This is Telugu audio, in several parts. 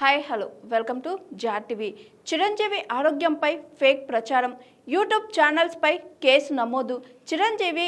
హాయ్ హలో వెల్కమ్ టు జార్ టీవీ. చిరంజీవి ఆరోగ్యంపై ఫేక్ ప్రచారం, యూట్యూబ్ ఛానల్స్పై కేసు నమోదు. చిరంజీవి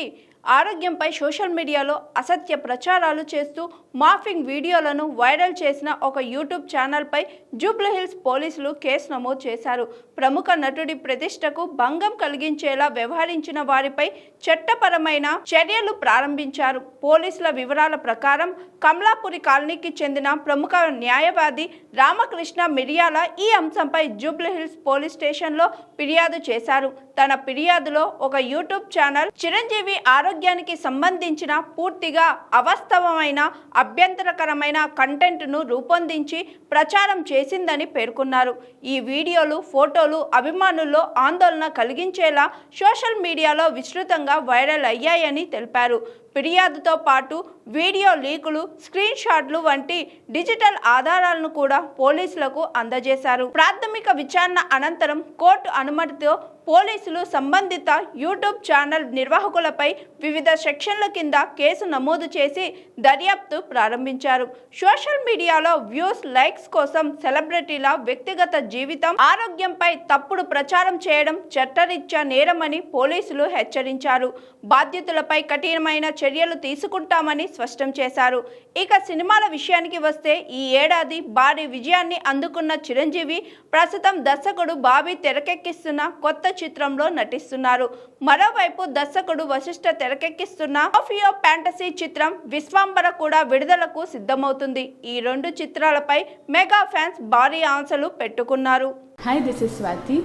ఆరోగ్యంపై సోషల్ మీడియాలో అసత్య ప్రచారాలు చేస్తూ మార్ఫింగ్ వీడియోలను వైరల్ చేసిన ఒక యూట్యూబ్ ఛానల్పై జూబ్లీహిల్స్ పోలీసులు కేసు నమోదు చేశారు. ప్రముఖ నటుడి ప్రతిష్టకు భంగం కలిగించేలా వ్యవహరించిన వారిపై చట్టపరమైన చర్యలు ప్రారంభించారు. పోలీసుల వివరాల ప్రకారం కమలాపురి కాలనీకి చెందిన ప్రముఖ న్యాయవాది రామకృష్ణ మిర్యాల ఈ అంశంపై జూబ్లీహిల్స్ పోలీస్ స్టేషన్లో ఫిర్యాదు చేశారు. తన ఫిర్యాదులో ఒక యూట్యూబ్ ఛానల్ చిరంజీవి ఆరోగ్యానికి సంబంధించిన పూర్తిగా అవాస్తవమైన అభ్యంతరకరమైన కంటెంట్ను రూపొందించి ప్రచారం చేసిందని పేర్కొన్నారు. ఈ వీడియోలు, ఫోటోలు అభిమానుల్లో ఆందోళన కలిగించేలా సోషల్ మీడియాలో విస్తృతంగా వైరల్ అయ్యాయని తెలిపారు. ఫిర్యాదుతో పాటు వీడియో లీకులు, స్క్రీన్ షాట్లు వంటి డిజిటల్ ఆధారాలను కూడా పోలీసులకు అందజేశారు. ప్రాథమిక విచారణ అనంతరం కోర్టు అనుమతితో పోలీసులు సంబంధిత యూట్యూబ్ ఛానల్ నిర్వాహకులపై వివిధ సెక్షన్ల కింద కేసు నమోదు చేసి దర్యాప్తు ప్రారంభించారు. సోషల్ మీడియాలో వ్యూస్, లైక్స్ కోసం సెలబ్రిటీల వ్యక్తిగత జీవితం, ఆరోగ్యంపై తప్పుడు ప్రచారం చేయడం చట్టరీత్యా నేరమని పోలీసులు హెచ్చరించారు. బాధ్యతలపై కఠినమైన చర్యలు తీసుకుంటామని స్పష్టం చేశారు. ఇక సినిమాల విషయానికి వస్తే ఈ ఏడాది భారీ విజయాన్ని అందుకున్న చిరంజీవి ప్రస్తుతం దర్శకుడు బాబీ తెరకెక్కిస్తున్న కొత్త చిత్రంలో నటిస్తున్నారు. మరోవైపు దర్శకుడు వశిష్ఠ తెరకెక్కిస్తున్న ఆఫియో ఫ్యాంటసీ చిత్రం విశ్వాంబర కూడా విడుదలకు సిద్ధమవుతుంది. ఈ రెండు చిత్రాలపై మెగా ఫ్యాన్స్ భారీ ఆశలు పెట్టుకున్నారు. Hi, this is Swathi.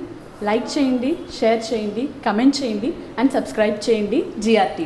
Like చేయండి, షేర్ చేయండి, కమెంట్ చేయండి అండ్ సబ్స్క్రైబ్ చేయండి GRTV.